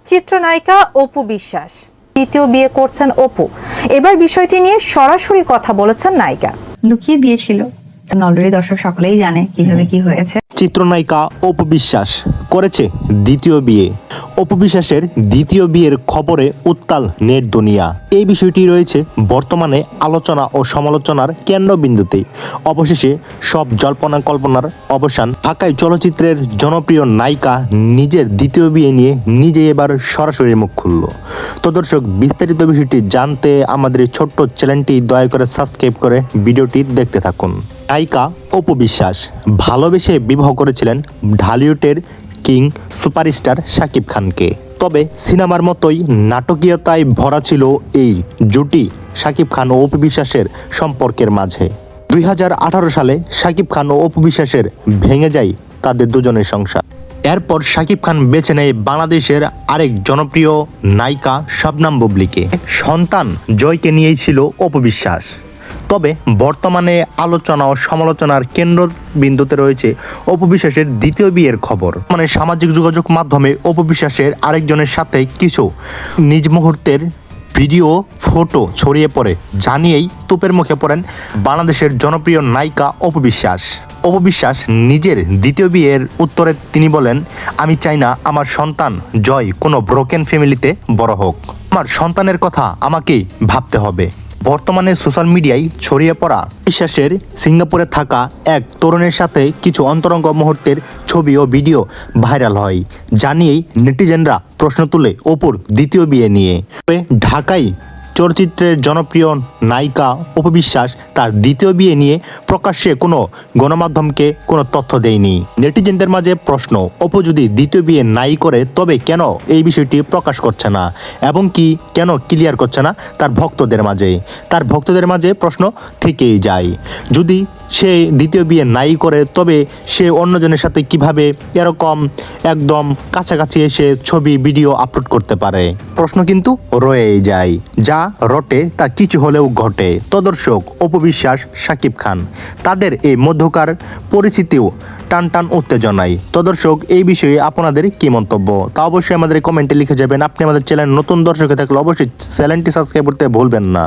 চিত্রনায়িকা অপু বিশ্বাস দ্বিতীয় বিয়ে করছেন অপু। এবার বিষয়টি নিয়ে সরাসরি কথা বলেছেন নায়িকা। লুকিয়ে বিয়ে ছিল, অলরেডি দর্শক সকলেই জানে কিভাবে কি হয়েছে। চিত্রনায়িকা অপু বিশ্বাস করেছে দ্বিতীয় বিয়ে। অপু বিশ্বাসের দ্বিতীয় বিয়ের খবরে উত্তাল নেট দুনিয়া। এই বিষয়টি রয়েছে বর্তমানে আলোচনা ও সমালোচনার কেন্দ্রবিন্দুতে। অবশেষে সব জল্পনা কল্পনার অবসান। ঢাকায় চলচ্চিত্রের জনপ্রিয় নায়িকা নিজের দ্বিতীয় বিয়ে নিয়ে নিজেই এবার সরাসরি মুখ খুলল। তো দর্শক, বিস্তারিত বিষয়টি জানতে আমাদের এই ছোট্ট চ্যানেলটি দয়া করে সাবস্ক্রাইব করে ভিডিওটি দেখতে থাকুন। নায়িকা অপু বিশ্বাস ভালোবেসে বিবাহ করেছিলেন ঢালিউডের কিং সুপারস্টার শাকিব খানকে। তবে সিনেমার মতোই নাটকীয়তায় ভরা ছিল এই জুটি শাকিব খান ও অপু বিশ্বাসের সম্পর্কের মাঝে। 2018 সালে শাকিব খান ও অপু বিশ্বাসের ভেঙে যায় তাদের দুজনের সংসার। এরপর শাকিব খান বেছে নেয় বাংলাদেশের আরেক জনপ্রিয় নায়িকা শবনম বুবলীকে। সন্তান জয়কে নিয়েই ছিল অপু বিশ্বাস। তবে বর্তমানে আলোচনা ও সমালোচনার কেন্দ্রবিন্দুতে রয়েছে অপু বিশ্বাসের দ্বিতীয় বিয়ের খবর। মানে সামাজিক যোগাযোগ মাধ্যমে অপু বিশ্বাসের আরেকজনের সাথে কিছু নিজ মুহূর্তের ভিডিও ফটো ছড়িয়ে পড়ে, জানিয়েই তোপের মুখে পড়েন বাংলাদেশের জনপ্রিয় নায়িকা অপু বিশ্বাস। অপু বিশ্বাস নিজের দ্বিতীয় বিয়ের উত্তরে তিনি বলেন, আমি চাই না আমার সন্তান জয় কোনো ব্রোকেন ফ্যামিলিতে বড় হোক। আমার সন্তানের কথা আমাকেই ভাবতে হবে। বর্তমানে সোশ্যাল মিডিয়ায় ছড়িয়ে পড়া বিশ্বাসের সিঙ্গাপুরে থাকা এক তরুণের সাথে কিছু অন্তরঙ্গ মুহূর্তের ছবি ও ভিডিও ভাইরাল হয়, জানিয়েই নেটিজেনরা প্রশ্ন তুলে অপুর দ্বিতীয় বিয়ে নিয়ে। ঢাকায় চলচ্চিত্রের জনপ্রিয় নায়িকা অপু বিশ্বাস তার দ্বিতীয় বিয়ে নিয়ে প্রকাশ্যে কোনো গণমাধ্যমকে কোনো তথ্য দেয়নি। নেটিজেনদের মাঝে প্রশ্ন, অপু যদি দ্বিতীয় বিয়ে নাই করে তবে কেন এই বিষয়টি প্রকাশ করছে না এবং কি কেন ক্লিয়ার করছে না তার ভক্তদের মাঝে। তার ভক্তদের মাঝে প্রশ্ন থেকেই যায়, যদি সে দ্বিতীয় বিয়ে নাই করে তবে সে অন্যজনের সাথে কিভাবে এরকম একদম কাছাকাছি এসে ছবি ভিডিও আপলোড করতে পারে। প্রশ্ন কিন্তু রয়েই যায়, যা রটে তা কিছু হলেও ঘটে। তো দর্শক, অপু বিশ্বাস শাকিব খান তাদের এই মধ্যকার পরিস্থিতিও টান টান উত্তেজনায়। তো দর্শক, এই বিষয়ে আপনাদের কি মন্তব্য তা অবশ্যই আমাদের কমেন্টে লিখে যাবেন। আপনি আমাদের চ্যানেল নতুন দর্শক থাকলে অবশ্যই চ্যানেলটি সাবস্ক্রাইব করতে ভুলবেন না।